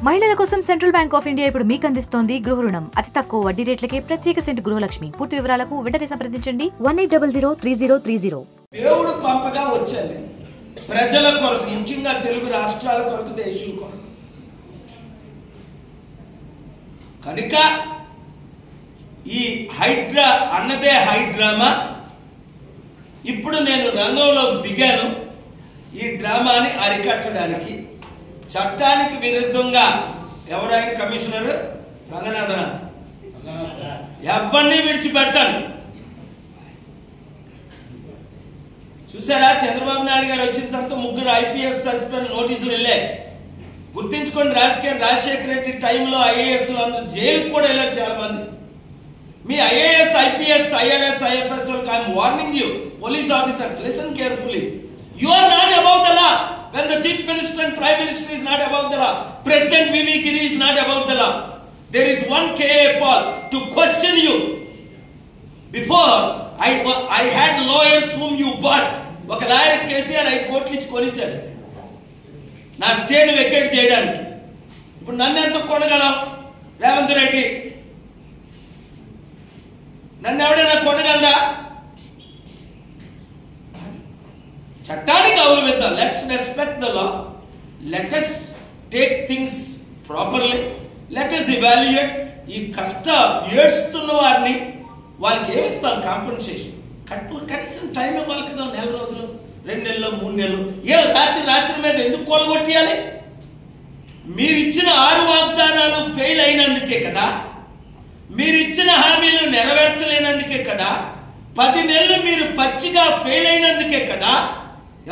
మహిళల కోసం central bank of India ఇప్పుడు మీకు అందిస్తోంది గృహ రుణం. అతి తక్కువ వడ్డీ రేట్లకే ప్రత్యేక సెంటు గృహలక్ష్మి. పూర్తి వివరాలకు వెంటనే సంప్రదించండి 18003030. దేవుడు పంపగా వచ్చాను ప్రజల కొరకు, ముఖ్యంగా తెలుగు రాష్ట్రాల కొరకు, దేశం కొరకు. కనుక ఈ హైడ్రా అన్నదే హైడ్రామా. ఇప్పుడు నేను రంగంలోకి దిగాను ఈ డ్రామాని అరికట్టడానికి. చట్టానికి విరుద్ధంగా ఎవరైనా కమిషనర్ రంగనాథన ఎవరిని విడిచిపెట్టాను. చూసారా, చంద్రబాబు నాయుడు గారు వచ్చిన తర్వాత 3 IPS సస్పెండ్ నోటీసులు వెళ్ళాయి. గుర్తించుకోండి, రాజశేఖర రెడ్డి టైంలో IAS అందరూ జైలుకు కూడా వెళ్ళారు చాలా మంది. మీ IAS, IPS, IRS, IFS I'm warning you, police officers, listen carefully. You are not above the law. When the chief minister and prime minister is not above the law, President VV Giri is not above the law. There is one KA Paul to question you. Before I had lawyers whom you bought. ఒక lawyer KCR 5 కోట్లు ఇచ్చి కొనిశాడు నా state vacate చేయడానికి. ఇప్పుడు నన్ను ఎంత కొనగలం? రేవంత్ రెడ్డి నన్ను ఎవడైనా కొనగలరా? చట్టానికి గౌరవిద్దాం. Let's respect the law. Let us take things properly. Let us evaluate. ఈ ఏడుస్తున్న వారిని వాళ్ళకి ఏమిస్తాం కాంపెన్సేషన్? కనీసం టైం ఇవ్వాలి కదా, 4 రోజులు, 2 నెలలు, 3 నెలలు. రాత్రి మీద ఎందుకు కొలగొట్టియాలి? మీరిచ్చిన 6 వాగ్దానాలు ఫెయిల్ అయినందుకే కదా, మీరిచ్చిన హామీలు నెరవేర్చలేనందుకే కదా, 10 నెలలు మీరు పచ్చిగా ఫెయిల్ అయినందుకే కదా.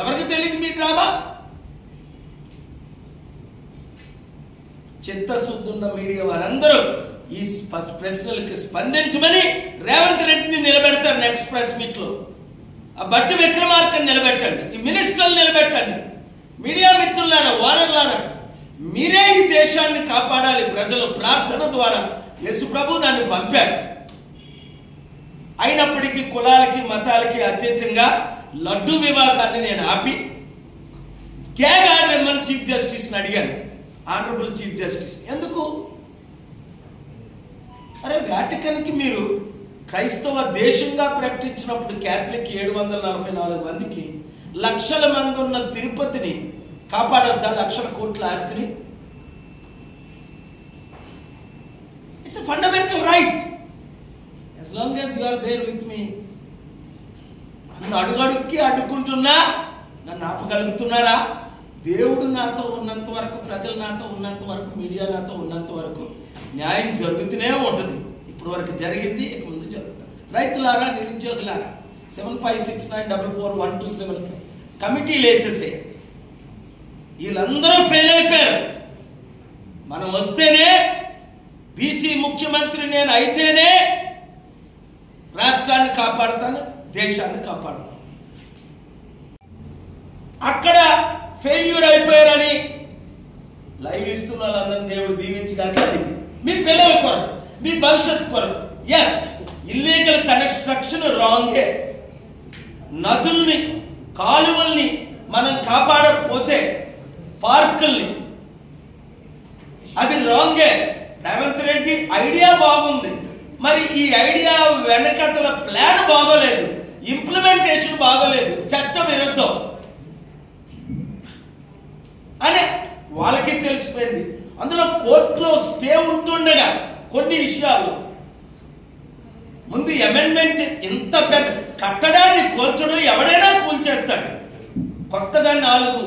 ఎవరికి తెలియదు మీ డ్రామా? చిత్తశుద్ధున్న మీడియా వారందరూ ఈ ప్రశ్నలకు స్పందించమని రేవంత్ రెడ్డిని నిలబెడతారు నెక్స్ట్ ప్రెస్ మీట్ లో. ఆ బట్టి విక్రమార్కని నిలబెట్టండి, ఈ మినిస్టర్లు నిలబెట్టండి. మీడియా మిత్రులారా, ఓనర్లారా, మీరే ఈ దేశాన్ని కాపాడాలి. ప్రజలు ప్రార్థన ద్వారా యేసు ప్రభు నన్ను పంపాడు. అయినప్పటికీ కులాలకి మతాలకి అతీతంగా లడ్డు వివాదాన్ని నేను ఆపి గ్యాగ్ ఆర్డర్ ఇమ్మని చీఫ్ జస్టిస్ని అడిగాను. ఆనరబుల్ చీఫ్ జస్టిస్, ఎందుకు? అరే, వాటికన్కి మీరు క్రైస్తవ దేశంగా ప్రకటించినప్పుడు క్యాథలిక్ 744 మందికి, లక్షల మంది ఉన్న తిరుపతిని కాపాడొద్దా? లక్షల కోట్ల ఆస్తిని. It's a fundamental right. as long as you are there with me. నన్ను అడుగడుక్కి అడ్డుకుంటున్నా నన్ను ఆపగలుగుతున్నారా? దేవుడు నాతో ఉన్నంత వరకు, ప్రజలు నాతో ఉన్నంత వరకు, మీడియా నాతో ఉన్నంత వరకు న్యాయం జరుగుతూనే ఉంటుంది. ఇప్పటి వరకు జరిగింది, ఇక ముందు జరుగుతుంది. రైతులారా, నిరుద్యోగులారా, 7569441275 కమిటీలు వేసేసేయండి. వీళ్ళందరూ ఫెయిల్ అయిపోయారు. మనం వస్తేనే, బీసీ ముఖ్యమంత్రి నేను అయితేనే రాష్ట్రాన్ని కాపాడుతాను, దేశాన్ని కాపాడుతాను. అక్కడ ఫెయిల్యూర్ అయిపోయారని లైవ్ ఇస్తున్న వాళ్ళందరినీ దేవుడు దీవించగాక. మీ పిల్లల కొరకు, మీ భవిష్యత్తు కొరకు. ఎస్, ఇల్లీగల్ కన్స్ట్రక్షన్ రాంగే. నదుల్ని, కాలువల్ని మనం కాపాడకపోతే, పార్కుల్ని, అది రాంగే. రేవంత్ రెడ్డి ఐడియా బాగుంది, మరి ఈ ఐడియా వెనకతల ప్లాన్ బాగోలేదు, ఇంప్లిమెంటేషన్ బాగోలేదు, చట్ట విరుద్ధం అని వాళ్ళకి తెలిసిపోయింది. అందులో కోర్టులో స్టే ఉంటుండగా కొన్ని విషయాలు ముందు అమెండ్మెంట్, ఇంత పెద్ద కట్టడాన్ని కూల్చడం ఎవడైనా కూల్చేస్తాడు. కొత్తగా 4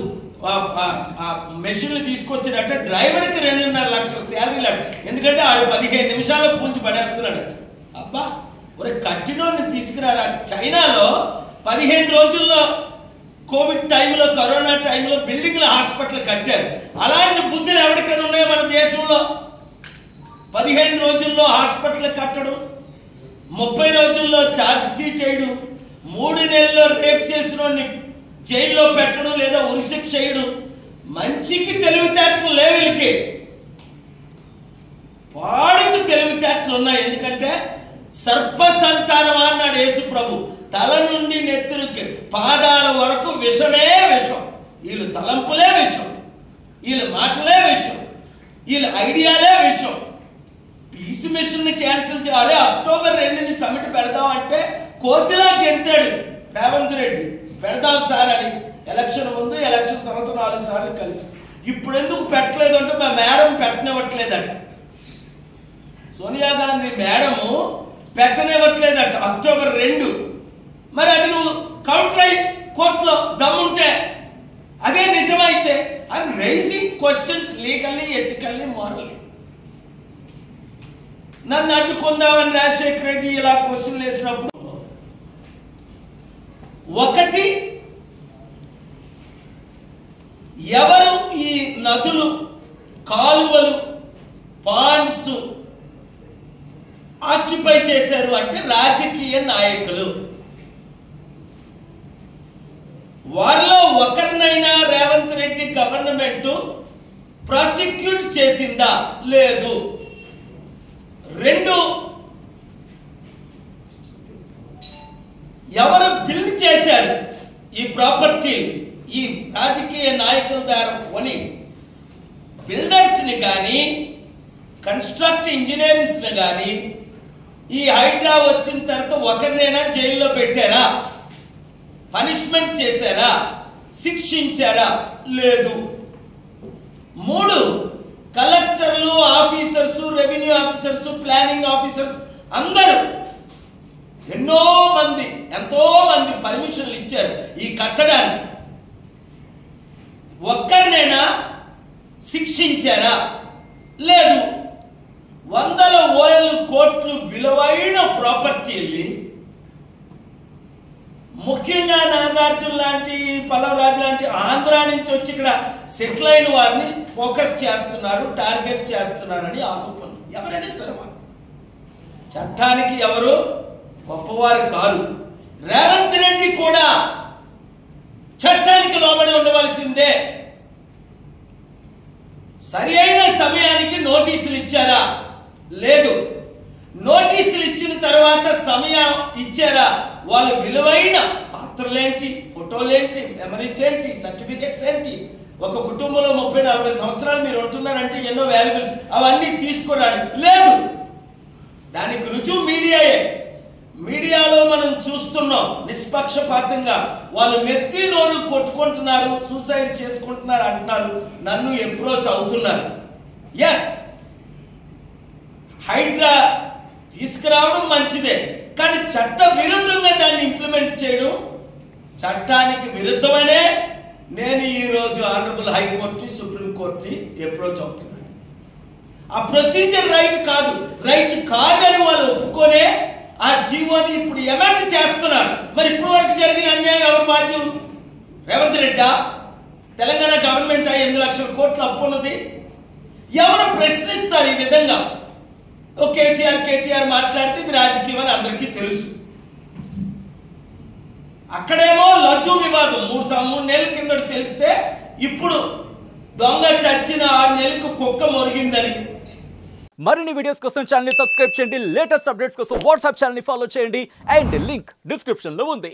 మెషిన్లు తీసుకొచ్చినట్ట డ్రైవర్కి 2.5 లక్షల శాలరీలు అట. ఎందుకంటే ఆడు 15 నిమిషాల్లో కూల్చి పడేస్తున్నాడు. అబ్బా, ఒక కట్టినోడిని తీసుకురారా. చైనాలో 15 రోజుల్లో, కోవిడ్ టైంలో, కరోనా టైంలో బిల్డింగ్ల హాస్పిటల్ కట్టారు. అలాంటి బుద్ధులు ఎవరికైనా ఉన్నాయో మన దేశంలో? 15 రోజుల్లో హాస్పిటల్ కట్టడం, 30 రోజుల్లో ఛార్జ్ షీట్ వేయడం, 3 నెలల్లో రేప్ చేసిన జైల్లో పెట్టడం లేదా ఉరిశిక్ష చేయడం. మంచికి తెలివితేటలు లేవులకి, వాడికి తెలివితేటలు ఉన్నాయి. ఎందుకంటే సర్ప సంతానం అన్నాడు యేసు ప్రభు. తల నుండి నెత్తురుకి పాదాల వరకు విషమే విషం. వీళ్ళు తలంపులే విషం, వీళ్ళ మాటలే విషం. వీళ్ళ ఐడియాలే విషయం. పీస్ మిషన్ ని క్యాన్సిల్ చేయాలి, అక్టోబర్ 2ని సమిట్ పెడదాం అంటే కోతిలా గెంతాడు రేవంత్ రెడ్డి. పెడదాం సార్ అని ఎలక్షన్ ముందు, ఎలక్షన్ తర్వాత 4 సార్లు కలిసి. ఇప్పుడు ఎందుకు పెట్టలేదు అంటే మా మేడం పెట్టనివ్వట్లేదట. సోనియా గాంధీ మేడము పెట్టనివ్వట్లేదట అక్టోబర్ 2. మరి అది నువ్వు కౌంటర్ అయి కోర్టులో దమ్ముంటే, అదే నిజమైతే I'm raising questions legally, ethically, morally. నన్ను అడ్డుకుందామని రాజశేఖర రెడ్డి ఇలా క్వశ్చన్లు వేసినప్పుడు, ఒకటి, ఎవరు ఈ నదులు, కాలువలు, పాండ్స్ ఆక్యుపై చేశారు అంటే రాజకీయ నాయకులు. వారిలో ఒకరినైనా రేవంత్ రెడ్డి గవర్నమెంట్ ప్రాసిక్యూట్ చేసిందా? లేదు. 2, ఎవరు బిల్డ్ చేశారు ఈ ప్రాపర్టీ? ఈ రాజకీయ నాయకుల ద్వారా కొని బిల్డర్స్ ని కానీ, కన్స్ట్రక్ట్ ఇంజనీరింగ్స్ ని కానీ ఈ హైడ్రా వచ్చిన తర్వాత ఒకరినైనా జైల్లో పెట్టారా? పనిష్మెంట్ చేశారా? శిక్షించారా? లేదు. 3, కలెక్టర్లు, officers, revenue officers, planning officers అందరూ ఎంతో మంది పర్మిషన్లు ఇచ్చారు ఈ కట్టడానికి. ఒక్కరినైనా శిక్షించారా? లేదు. వందల కోట్లు విలువైన ప్రాపర్టీల్ని, ముఖ్యంగా నాగార్జున లాంటి, పల్లవరాజు లాంటి ఆంధ్ర నుంచి వచ్చి ఇక్కడ సెటిల్ అయిన వారిని ఫోకస్ చేస్తున్నారు, టార్గెట్ చేస్తున్నారని ఆరోపణలు. ఎవరైనా సరే చట్టానికి ఎవరు గొప్పవారు కాదు. రేవంత్ రెడ్డి కూడా చట్టానికి లోబడి ఉండవలసిందే. సరి అయిన సమయానికి నోటీసులు ఇచ్చారా? లేదు. నోటీసులు ఇచ్చిన తర్వాత సమయం ఇచ్చారా? వాళ్ళు విలువైన పాత్రలేంటి, ఫోటోలేంటి, మెమరీస్ ఏంటి, సర్టిఫికెట్స్ ఏంటి, ఒక కుటుంబంలో 30-40 సంవత్సరాలు మీరు ఉంటున్నారంటే ఎన్నో వాల్యుబుల్స్, అవన్నీ తీసుకురాలి. లేదు. దానికి రుజువు మీడియాయే. మీడియాలో మనం చూస్తున్నాం నిష్పక్షపాతంగా వాళ్ళు నెత్తి నోరు కొట్టుకుంటున్నారు, సూసైడ్ చేసుకుంటున్నారు అంటున్నారు, నన్ను అప్రోచ్ అవుతున్నారు. ఎస్, హైడ్రా తీసుకురావడం మంచిదే, కానీ చట్ట విరుద్ధంగా దాన్ని ఇంప్లిమెంట్ చేయడం చట్టానికి విరుద్ధమనే నేను ఈరోజు ఆనరబుల్ హైకోర్టుని, సుప్రీంకోర్టుని అప్రోచ్ అవుతున్నాను. ఆ ప్రొసీజర్ రైట్ కాదని వాళ్ళు ఒప్పుకొనే ఆ జీవోని ఇప్పుడు ఎమెండ్ చేస్తున్నారు. మరి ఇప్పుడు వరకు జరిగిన అన్యాయం ఎవరు బాధ్యులు? రేవంత్ రెడ్డా? తెలంగాణ గవర్నమెంట్ 8 లక్షల కోట్ల అప్పు ఉన్నది. ఎవరు ప్రశ్నిస్తారు ఈ విధంగా? కేసీఆర్, కేటీఆర్ మాట్లాడితే ఇది రాజకీయం అని అందరికీ తెలుసు. అక్కడేమో లడ్డూ వివాదం 3 నెలల కిందట తెలిస్తే, ఇప్పుడు దొంగ చచ్చిన 6 నెలలకు కుక్క మొరిగిందని. మరిన్ని వీడియోస్ కోసం ఛానల్ ని సబ్స్క్రైబ్ చేయండి, లేటెస్ట్ అప్డేట్స్ కోసం వాట్సాప్ ఛానల్ ని ఫాలో చేయండి, అండ్ లింక్ డిస్క్రిప్షన్ లో ఉంది.